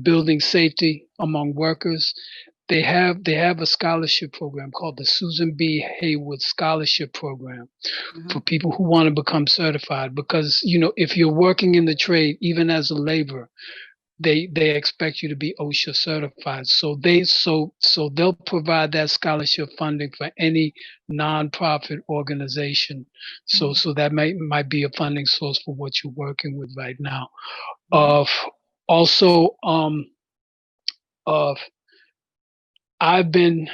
building safety among workers, they have a scholarship program called the Susan B. Haywood Scholarship Program for people who want to become certified. Because if you're working in the trade, even as a laborer, they expect you to be OSHA certified. So they'll provide that scholarship funding for any nonprofit organization. So that might be a funding source for what you're working with right now. Also, I've been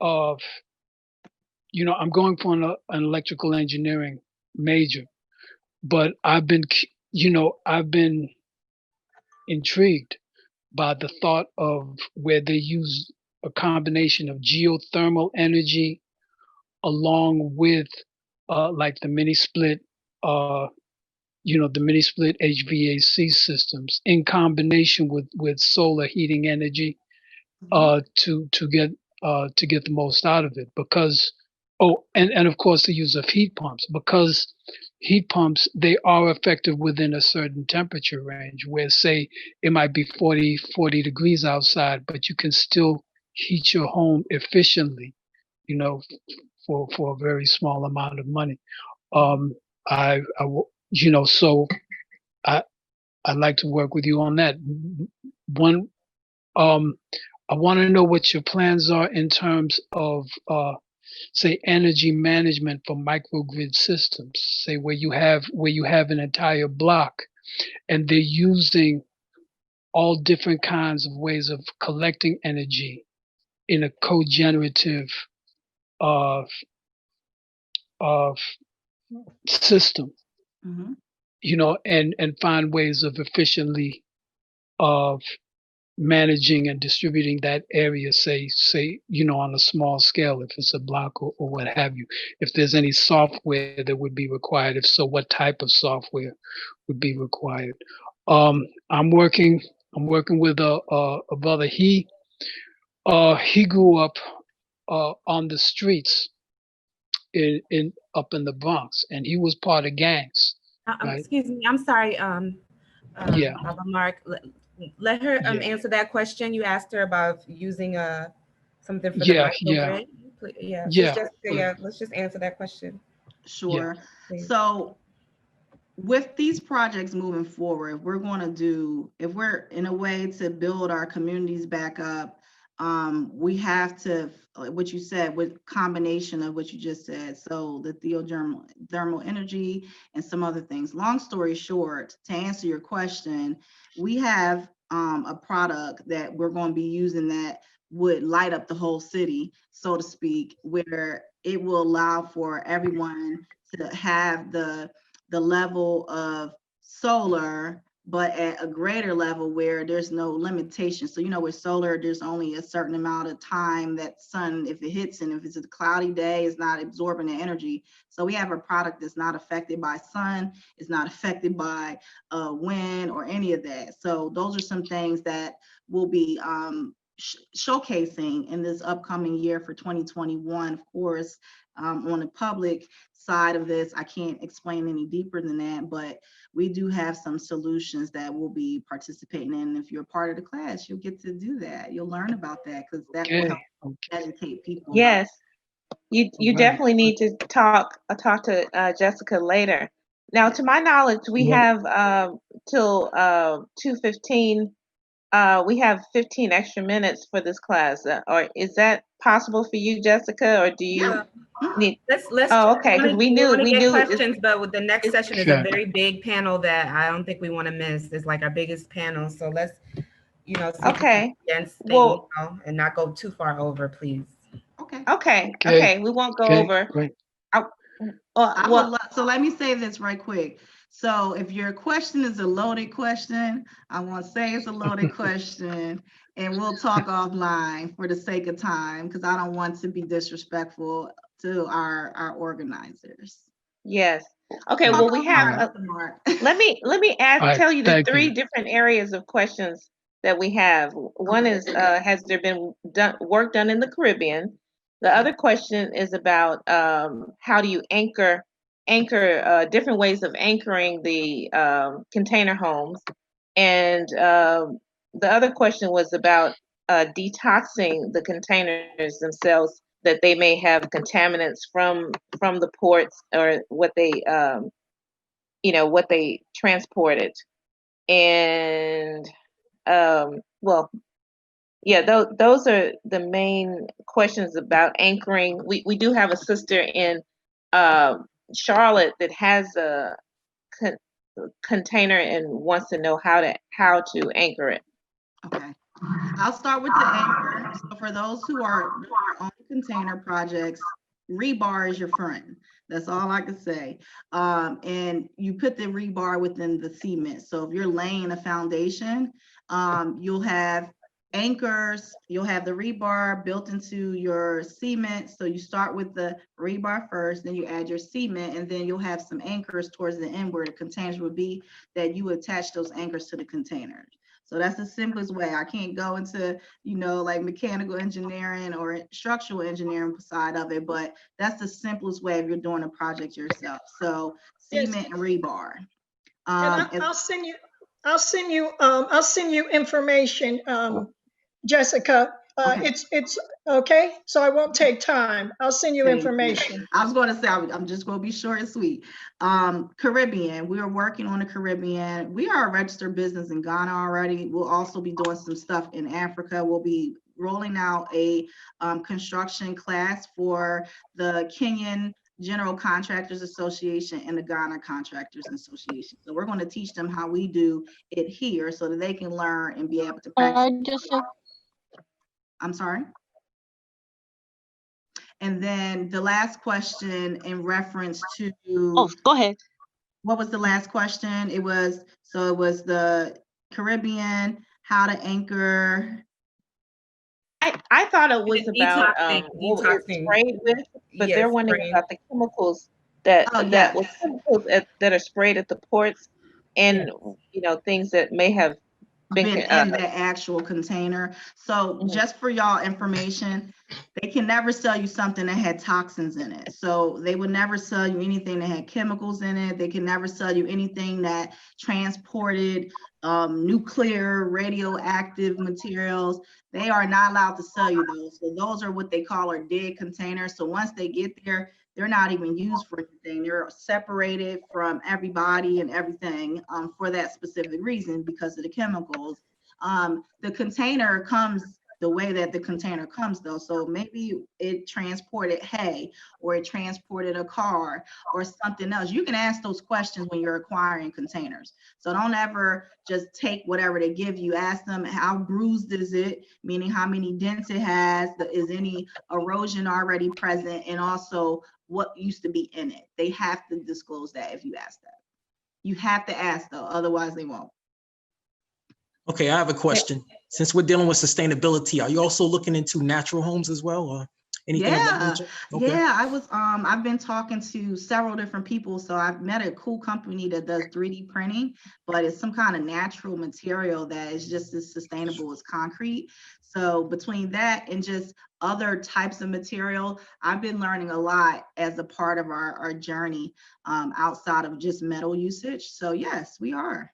I'm going for an electrical engineering major, but I've been intrigued by the thought of where they use a combination of geothermal energy along with like the mini split HVAC systems in combination with solar heating energy to get the most out of it. Because and of course the use of heat pumps, because heat pumps, they are effective within a certain temperature range where, say, it might be 40 degrees outside, but you can still heat your home efficiently, for a very small amount of money. So I'd like to work with you on that. One, I want to know what your plans are in terms of say energy management for microgrid systems, say where you have an entire block and they're using all different kinds of ways of collecting energy in a cogenerative of system, and find ways of efficiently of managing and distributing that area, say, on a small scale, if it's a block or what have you, if there's any software that would be required, if so, what type of software would be required. I'm working with a brother. He grew up on the streets in up in the Bronx, and he was part of gangs, right? Excuse me, I'm sorry, Yeah. Baba Mark. Let her Yeah. answer that question. You asked her about using something for the Yeah, microgrid. Yeah, let's just answer that question. Sure. Please. So with these projects moving forward, if we're in a way to build our communities back up, we have to, what you said, with combination of what you just said, so the thermal energy and some other things. Long story short, to answer your question, we have a product that we're going to be using that would light up the whole city, so to speak, where it will allow for everyone to have the level of solar, but at a greater level where there's no limitation. So, with solar, there's only a certain amount of time that sun, if it hits, and if it's a cloudy day, it's not absorbing the energy. So we have a product that's not affected by sun, it's not affected by wind or any of that. So those are some things that we'll be showcasing in this upcoming year for 2021. Of course, on the public side of this, I can't explain any deeper than that, but we do have some solutions that we'll be participating in. If you're a part of the class, you'll get to do that. You'll learn about that, because that will help educate people. Yes, you Right. definitely need to talk to Jessica later. Now, to my knowledge, we have till 2:15. We have 15 extra minutes for this class. Or is that possible for you, Jessica, or do you need? Let's. Oh, okay. Because we knew questions, but the next session is a very big panel that I don't think we want to miss. It's like our biggest panel, so let's, Okay. Well, and not go too far over, please. Okay. We won't go over. Great. So let me say this right quick. So if your question is a loaded question, I want to say it's a loaded question, and we'll talk offline for the sake of time, because I don't want to be disrespectful to our organizers. Yes. Okay. Well, we have. Let me tell you the three different areas of questions that we have. One is, has there been work done in the Caribbean? The other question is about how do you anchor different ways of anchoring the container homes, and the other question was about detoxing the containers themselves, that they may have contaminants from the ports, or what they what they transported. And those are the main questions about anchoring. We do have a sister in Charlotte that has a container and wants to know how to anchor it. Okay, I'll start with the anchor. So for those who are on container projects, rebar is your friend. That's all I can say. And you put the rebar within the cement. So if you're laying a foundation, you'll have anchors, you'll have the rebar built into your cement. So you start with the rebar first, then you add your cement, and then you'll have some anchors towards the end where the containers would be, that you attach those anchors to the containers. So that's the simplest way. I can't go into, like mechanical engineering or structural engineering side of it, but that's the simplest way if you're doing a project yourself. So cement and rebar. And I'll send you information, Jessica. Okay. It's okay. So I won't take time. I'll send you information. I was going to say, I'm just going to be short and sweet. Caribbean, we are working on the Caribbean. We are a registered business in Ghana already. We'll also be doing some stuff in Africa. We'll be rolling out a construction class for the Kenyan General Contractors Association and the Ghana Contractors Association. So we're going to teach them how we do it here, so that they can learn and be able to practice. I'm sorry. And then the last question in reference to. Oh, go ahead. What was the last question? It was the Caribbean. how to anchor. I thought it was And about what it's detoxing. sprayed with, but Yes, they're wondering spraying. about the chemicals that Oh, that was yes. chemicals that are sprayed at the ports, and things that may have been Been in the actual container. So Mhm. just for y'all information, they can never sell you something that had toxins in it. So they would never sell you anything that had chemicals in it. They can never sell you anything that transported nuclear, radioactive materials. They are not allowed to sell you those. So those are what they call our dead containers. So once they get there, they're not even used for anything. They're separated from everybody and everything for that specific reason because of the chemicals. The container comes the way that the container comes though. So maybe it transported hay or it transported a car or something else. You can ask those questions when you're acquiring containers. So don't ever just take whatever they give you. Ask them how bruised is it, meaning how many dents it has, is any erosion already present, and also what used to be in it. They have to disclose that if you ask that. You have to ask though, otherwise they won't. Okay, I have a question. Since we're dealing with sustainability, are you also looking into natural homes as well, or anything of that nature? Okay. Yeah, I've been talking to several different people. So I've met a cool company that does 3D printing, but it's some kind of natural material that is just as sustainable as concrete. So between that and just other types of material, I've been learning a lot as a part of our journey outside of just metal usage. So yes, we are.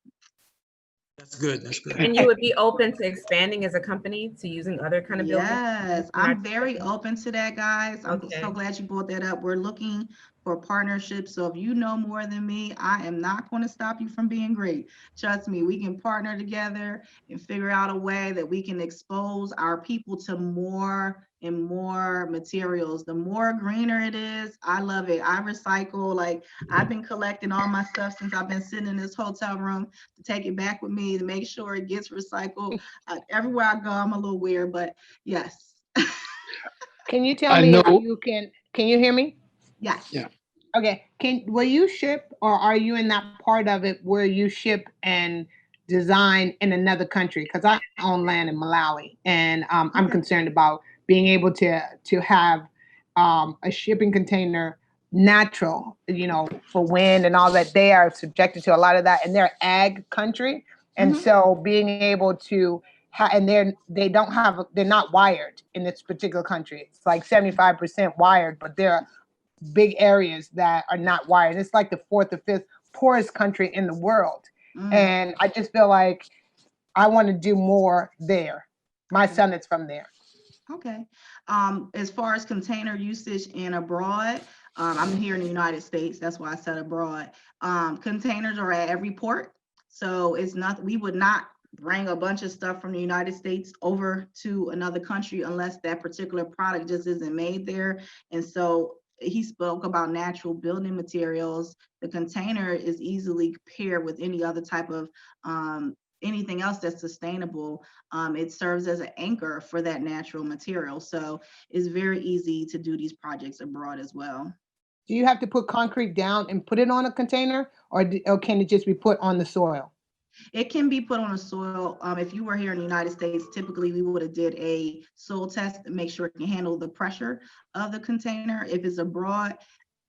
That's good. That's good. And you would be open to expanding as a company to using other kind of buildings? Yes, I'm very open to that, guys. I'm Okay. so glad you brought that up. We're looking for partnerships. So if you know more than me, I am not going to stop you from being great. Trust me, we can partner together and figure out a way that we can expose our people to more and more materials. The more greener it is, I love it. I recycle. Like I've been collecting all my stuff since I've been sitting in this hotel room to take it back with me to make sure it gets recycled. Everywhere I go, I'm a little weird, but yes. Can you tell I me if know. you can you hear me? Yes. Yeah. Okay. Will you ship, or are you in that part of it where you ship and design in another country? Because I own land in Malawi, and I'm Okay. concerned about being able to have a shipping container natural, for wind and all that. They are subjected to a lot of that, and they're ag country, and Mhm. so being able to and they're not wired in this particular country. It's like 75% wired, but there are big areas that are not wired. It's like the fourth or fifth poorest country in the world. Mm. And I just feel like I want to do more there. My Okay. son is from there. Okay. As far as container usage and abroad, I'm here in the United States. That's why I said abroad. Containers are at every port. So it's not, we would not bring a bunch of stuff from the United States over to another country unless that particular product just isn't made there. And so he spoke about natural building materials. The container is easily paired with any other type of anything else that's sustainable. It serves as an anchor for that natural material. So it's very easy to do these projects abroad as well. Do you have to put concrete down and put it on a container, or can it just be put on the soil? It can be put on the soil. If you were here in the United States, typically we would have did a soil test to make sure it can handle the pressure of the container. If it's abroad,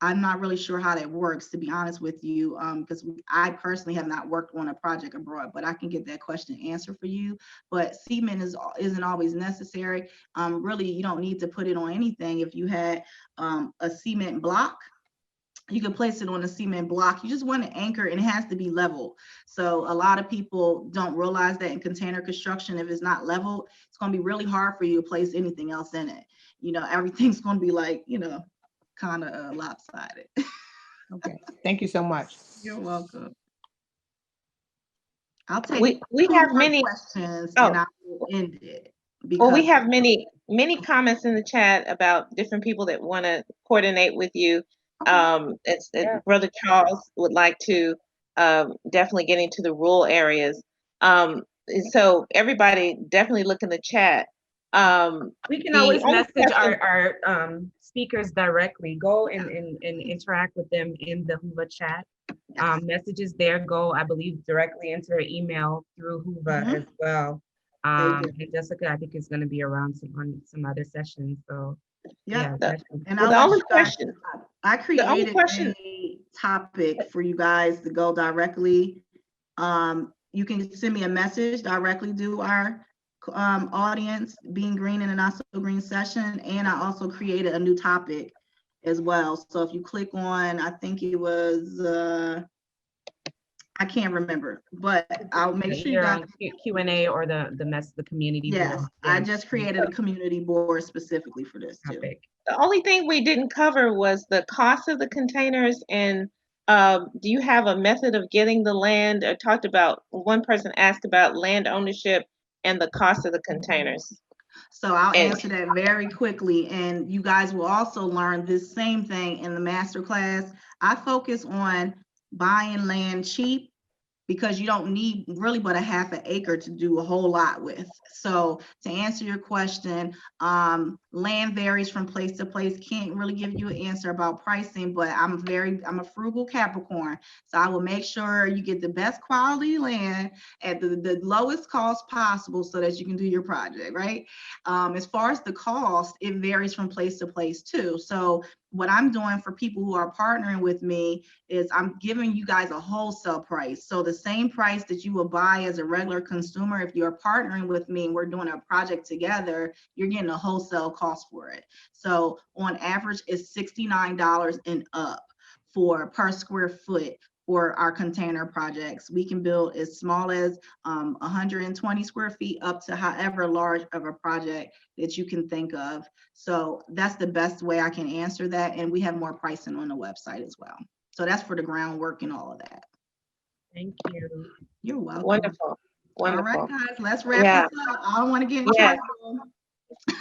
I'm not really sure how that works, to be honest with you, because I personally have not worked on a project abroad, but I can get that question answered for you. But cement isn't always necessary. Really, you don't need to put it on anything. If you had a cement block, you can place it on a cement block. You just want to anchor, and it has to be level. So a lot of people don't realize that in container construction, if it's not level, it's going to be really hard for you to place anything else in it. Everything's going to be like, kind of lopsided. Okay. Thank you so much. You're welcome. I'll take we two have more many. questions Oh. and I will end it. Well, we Because have many comments in the chat about different people that want to coordinate with you. Brother Charles would like to definitely get into the rural areas. And so everybody definitely look in the chat. We can The always only message question- our speakers directly. Go and interact with them in the Hoover chat. Messages there go, I believe, directly into their email through Hoover as well. Thank you. And Jessica, I think is going to be around on some other sessions. So Yeah. definitely. And Well, I'll the let only you guys, question, I the only created question, a topic for you guys to go directly. You can send me a message directly to our audience, Being Green in a Not So Green session. And I also created a new topic as well. So if you click on, I think it was, I can't remember, but I'll make sure you Either guys. on Q&A or the community Yes, board. I just created a community board specifically for this too. topic. the only thing we didn't cover was the cost of the containers. And do you have a method of getting the land? I talked about, one person asked about land ownership and the cost of the containers. So I'll And- answer that very quickly. And you guys will also learn this same thing in the master class. I focus on buying land cheap because you don't need really but a half an acre to do a whole lot with. So to answer your question, land varies from place to place. Can't really give you an answer about pricing, but I'm a frugal Capricorn. So I will make sure you get the best quality land at the lowest cost possible so that you can do your project, right? As far as the cost, it varies from place to place too. So what I'm doing for people who are partnering with me is I'm giving you guys a wholesale price. So the same price that you will buy as a regular consumer, if you're partnering with me and we're doing a project together, you're getting a wholesale cost for it. So on average, it's $69 and up for per square foot for our container projects. We can build as small as 120 square feet up to however large of a project that you can think of. So that's the best way I can answer that. And we have more pricing on the website as well. So that's for the groundwork and all of that. Thank you. You're welcome. Wonderful. Wonderful. All right, guys, let's wrap this up. I don't want to get in Yeah. trouble.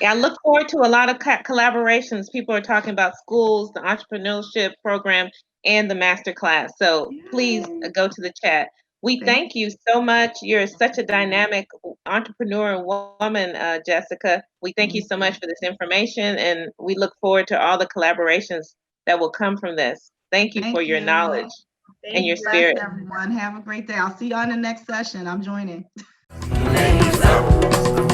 Yeah, I look forward to a lot of collaborations. People are talking about schools, the entrepreneurship program, and the master class. So please go to the chat. We thank you so much. You're such a dynamic entrepreneur and woman, Jessica. We thank you so much for this information, and we look forward to all the collaborations that will come from this. Thank you for your knowledge and your spirit. Everyone, have a great day. I'll see you on the next session. I'm joining. Ladies up.